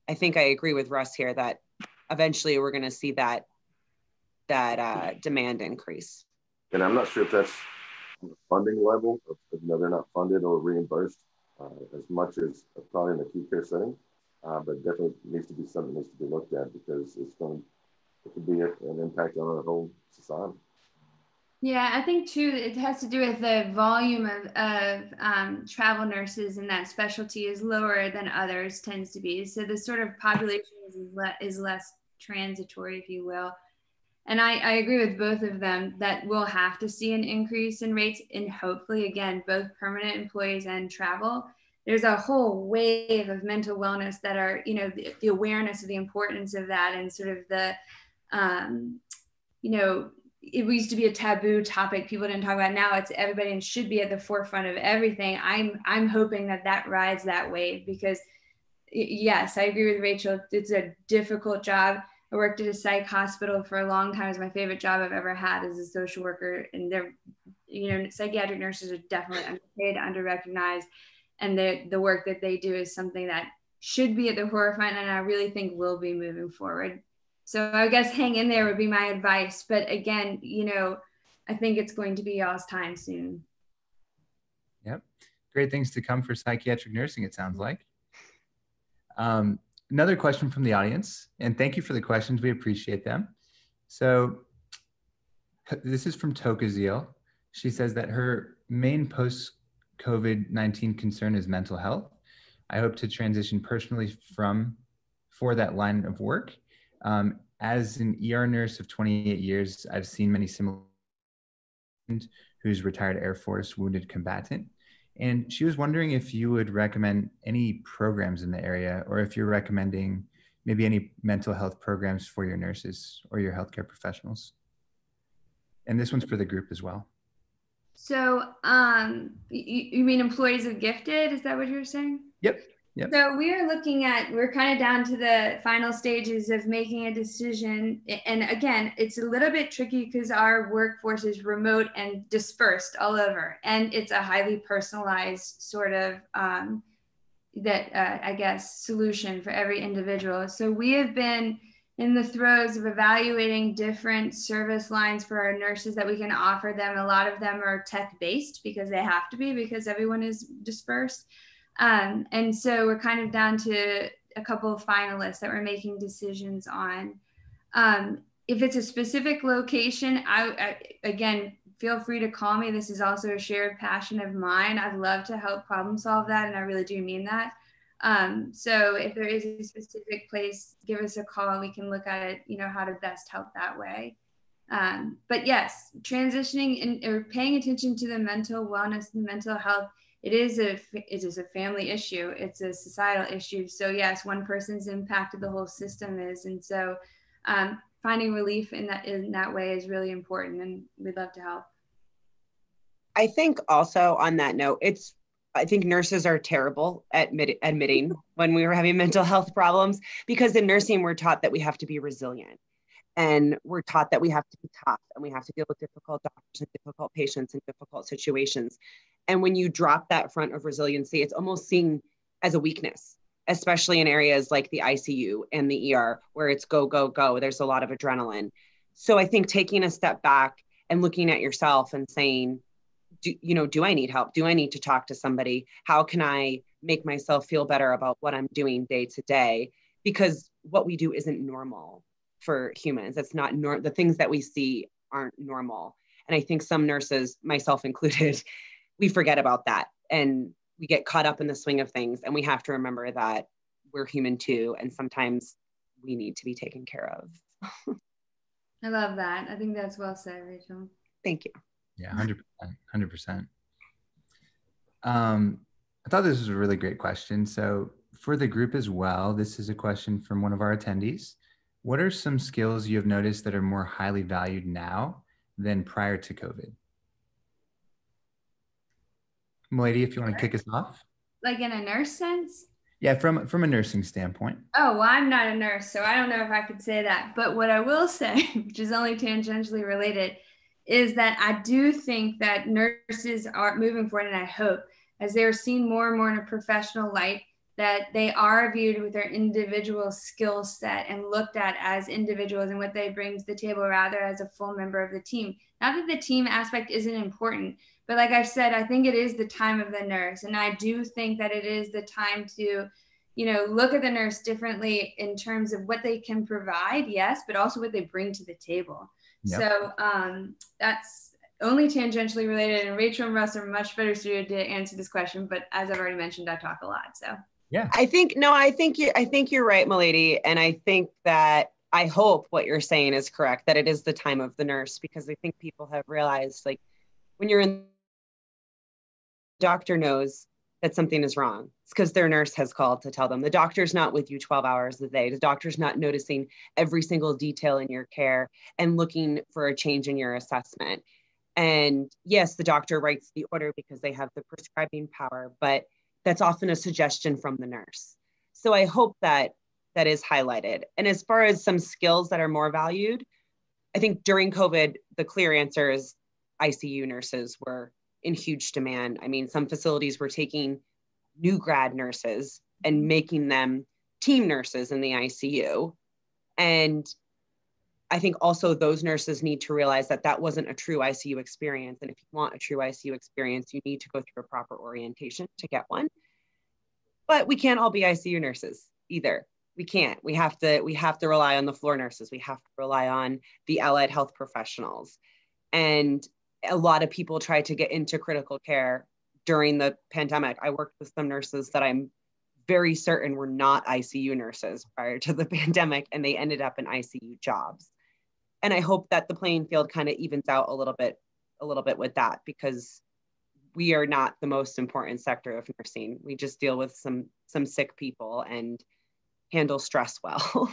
I agree with Russ here that eventually we're going to see that demand increase. And I'm not sure if that's on the funding level, they're not funded or reimbursed as much as probably in the acute care setting, but definitely needs to be something that needs to be looked at, because it could be an impact on our whole society. Yeah, I think too, it has to do with the volume of travel nurses in that specialty is lower than others tends to be. So the sort of population is less transitory, if you will. And I agree with both of them that we'll have to see an increase in rates, and hopefully, again, both permanent employees and travel. There's a whole wave of mental wellness that are, the awareness of the importance of that, and sort of the, it used to be a taboo topic people didn't talk about. Now it's everybody and should be at the forefront of everything. I'm hoping that rides that wave, because yes, I agree with Rachel. It's a difficult job. I worked at a psych hospital for a long time. It's my favorite job I've ever had as a social worker. And psychiatric nurses are definitely underpaid, underrecognized. And the work that they do is something that should be at the forefront, and I really think will be moving forward. So I guess hang in there would be my advice. But again, I think it's going to be y'all's time soon. Yep. Great things to come for psychiatric nursing, it sounds like. Another question from the audience, and thank you for the questions. We appreciate them. So this is from Tokazil. She says that her main post-COVID-19 concern is mental health. I hope to transition personally for that line of work. As an ER nurse of 28 years, I've seen many similar who's retired Air Force wounded combatant. And she was wondering if you would recommend any programs in the area, or if you're recommending maybe any mental health programs for your nurses or your healthcare professionals. And this one's for the group as well. So you mean employees of Gifted? Is that what you're saying? Yep. So we're kind of down to the final stages of making a decision. And again, it's a little bit tricky because our workforce is remote and dispersed all over. And it's a highly personalized sort of, solution for every individual. So we have been in the throes of evaluating different service lines for our nurses that we can offer them. A lot of them are tech-based because they have to be, because everyone is dispersed. And so we're kind of down to a couple of finalists that we're making decisions on. If it's a specific location, I again, feel free to call me. This is also a shared passion of mine. I'd love to help problem solve that, and I really do mean that. So if there is a specific place, give us a call. We can look at it, how to best help that way. But yes, transitioning or paying attention to the mental wellness and mental health, it is a family issue. It's a societal issue. So yes, one person's impacted, the whole system is. And so finding relief in that way is really important, and we'd love to help. I think also on that note, I think nurses are terrible at admitting when we were having mental health problems, because in nursing, we're taught that we have to be resilient, and we're taught that we have to be tough, and we have to deal with difficult doctors and difficult patients and difficult situations. And when you drop that front of resiliency, it's almost seen as a weakness, especially in areas like the ICU and the ER, where it's go, go, go. There's a lot of adrenaline. So I think taking a step back and looking at yourself and saying, do I need help? Do I need to talk to somebody? How can I make myself feel better about what I'm doing day to day? Because what we do isn't normal for humans. It's not the things that we see aren't normal. And I think some nurses, myself included, we forget about that, and we get caught up in the swing of things. And we have to remember that we're human too. And sometimes we need to be taken care of. I love that. I think that's well said, Rachel. Thank you. Yeah, 100%. I thought this was a really great question. So for the group as well, this is a question from one of our attendees. What are some skills you have noticed that are more highly valued now than prior to COVID? Mullady, if you want to kick us off. Like in a nurse sense? Yeah, from a nursing standpoint. Oh, well, I'm not a nurse, so I don't know if I could say that. But what I will say, which is only tangentially related, is that I do think that nurses are moving forward, and I hope, as they're seen more and more in a professional light, that they are viewed with their individual skill set and looked at as individuals and what they bring to the table rather as a full member of the team. Not that the team aspect isn't important, but like I've said, I think it is the time of the nurse. And I do think that it is the time to, look at the nurse differently in terms of what they can provide, yes, but also what they bring to the table. Yep. So that's only tangentially related, and Rachel and Russ are much better suited to answer this question. But as I've already mentioned, I talk a lot. So yeah, I think you're right, Mullady, and I think that I hope what you're saying is correct, that it is the time of the nurse, because I think people have realized, like, when you're in, doctor knows that something is wrong. It's because their nurse has called to tell them. The doctor's not with you 12 hours a day. The doctor's not noticing every single detail in your care and looking for a change in your assessment. And yes, the doctor writes the order because they have the prescribing power, but that's often a suggestion from the nurse. So I hope that that is highlighted. And as far as some skills that are more valued, I think during COVID, the clear answer is ICU nurses were in huge demand. I mean, some facilities were taking new grad nurses and making them team nurses in the ICU. And I think also those nurses need to realize that that wasn't a true ICU experience. And if you want a true ICU experience, you need to go through a proper orientation to get one. But we can't all be ICU nurses either. We can't. We have to rely on the floor nurses. We have to rely on the allied health professionals. And a lot of people tried to get into critical care during the pandemic. I worked with some nurses that I'm very certain were not ICU nurses prior to the pandemic, and they ended up in ICU jobs. And I hope that the playing field kind of evens out a little bit with that, because we are not the most important sector of nursing. We just deal with some sick people and handle stress well.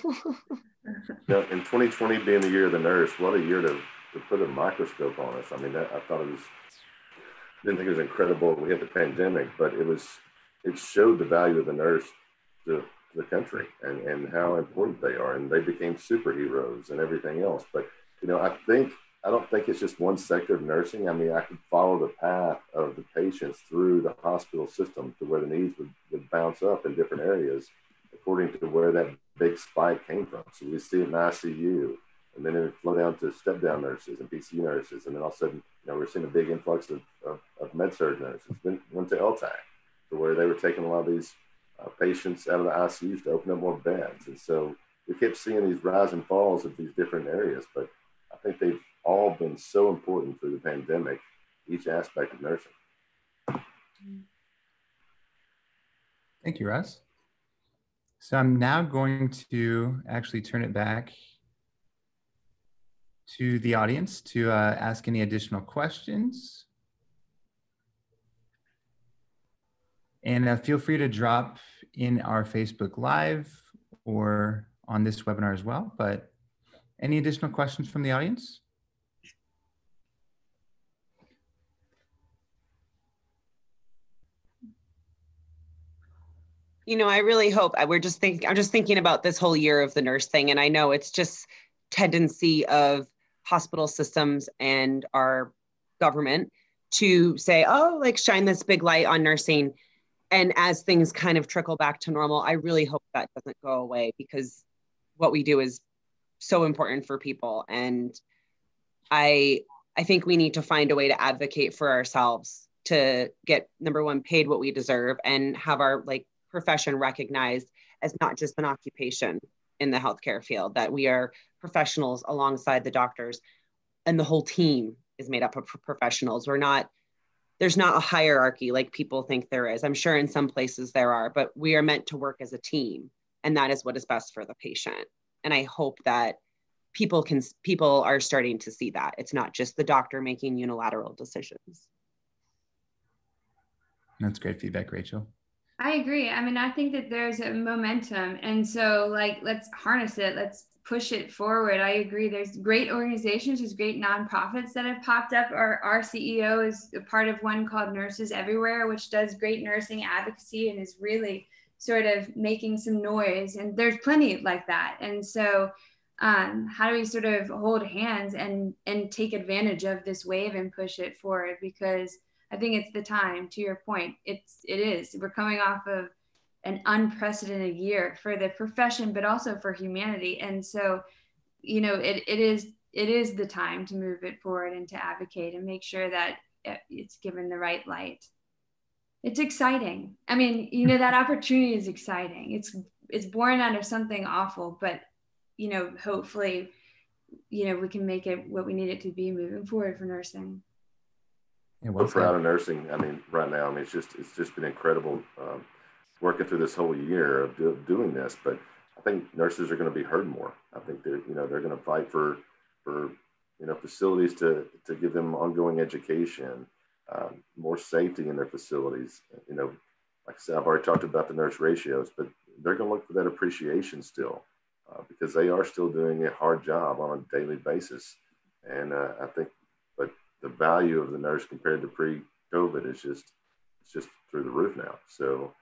In 2020 being the year of the nurse, what a year to put a microscope on us. I mean, I thought didn't think it was incredible we had the pandemic, but it showed the value of the nurse to the country and how important they are. And they became superheroes and everything else. But, I don't think it's just one sector of nursing. I mean, I could follow the path of the patients through the hospital system to where the needs would bounce up in different areas according to where that big spike came from. So we see it in ICU, and then it would flow down to step-down nurses and PCU nurses. And then all of a sudden, we're seeing a big influx of med-surg nurses. Then went to LTAC, to where they were taking a lot of these patients out of the ICUs to open up more beds. And so we kept seeing these rise and falls of these different areas, but I think they've all been so important through the pandemic, each aspect of nursing. Thank you, Russ. So I'm now going to actually turn it back to the audience to ask any additional questions. And feel free to drop in our Facebook Live or on this webinar as well. But any additional questions from the audience? I really hope I'm just thinking about this whole year of the nurse thing. And I know it's just tendency of hospital systems and our government to say, oh, like shine this big light on nursing. And as things kind of trickle back to normal, I really hope that doesn't go away, because what we do is so important for people. And I think we need to find a way to advocate for ourselves to get, number one, paid what we deserve, and have our profession recognized as not just an occupation in the healthcare field, that we are professionals alongside the doctors, and the whole team is made up of professionals. There's not a hierarchy like people think there is. I'm sure in some places there are, but we are meant to work as a team, and that is what is best for the patient. And I hope that people are starting to see that it's not just the doctor making unilateral decisions. That's great feedback, Rachel. I agree. I mean, I think that there's a momentum, and so let's harness it. Let's push it forward. I agree. There's great organizations, there's great nonprofits that have popped up. Our CEO is a part of one called Nurses Everywhere, which does great nursing advocacy and is really sort of making some noise. And there's plenty like that. And so how do we sort of hold hands and take advantage of this wave and push it forward? Because I think it's the time, to your point. It is. We're coming off of an unprecedented year for the profession, but also for humanity. And so, you know, it is the time to move it forward and to advocate and make sure that it's given the right light. It's exciting. I mean, you know, that opportunity is exciting. It's born out of something awful, but, you know, hopefully, you know, we can make it what we need it to be moving forward for nursing. Yeah, so proud of nursing. I mean, right now, I mean, it's just been incredible working through this whole year of doing this. But I think nurses are going to be heard more. I think they're going to fight for facilities to give them ongoing education, more safety in their facilities. You know, like I said, I've already talked about the nurse ratios, but they're going to look for that appreciation still because they are still doing a hard job on a daily basis. And I think, but the value of the nurse compared to pre-COVID is just through the roof now. So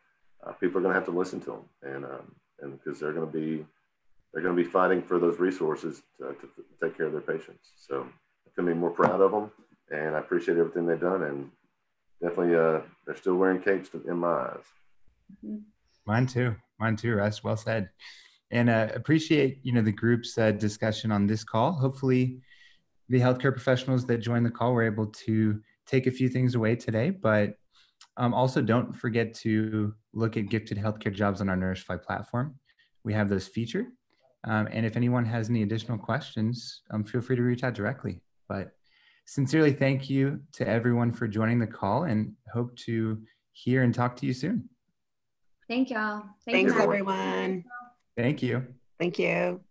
people are going to have to listen to them, and because they're going to be fighting for those resources to take care of their patients. So I couldn't be more proud of them, and I appreciate everything they've done. And definitely, they're still wearing capes in my eyes. Mine too, Russ. Well said. And appreciate, the group's discussion on this call. Hopefully the healthcare professionals that joined the call were able to take a few things away today, but also don't forget to look at gifted healthcare jobs on our NurseFly platform. We have those featured. And if anyone has any additional questions, feel free to reach out directly. But sincerely, thank you to everyone for joining the call, and hope to hear and talk to you soon. Thank y'all. Thanks, everyone. Thank you. Thank you.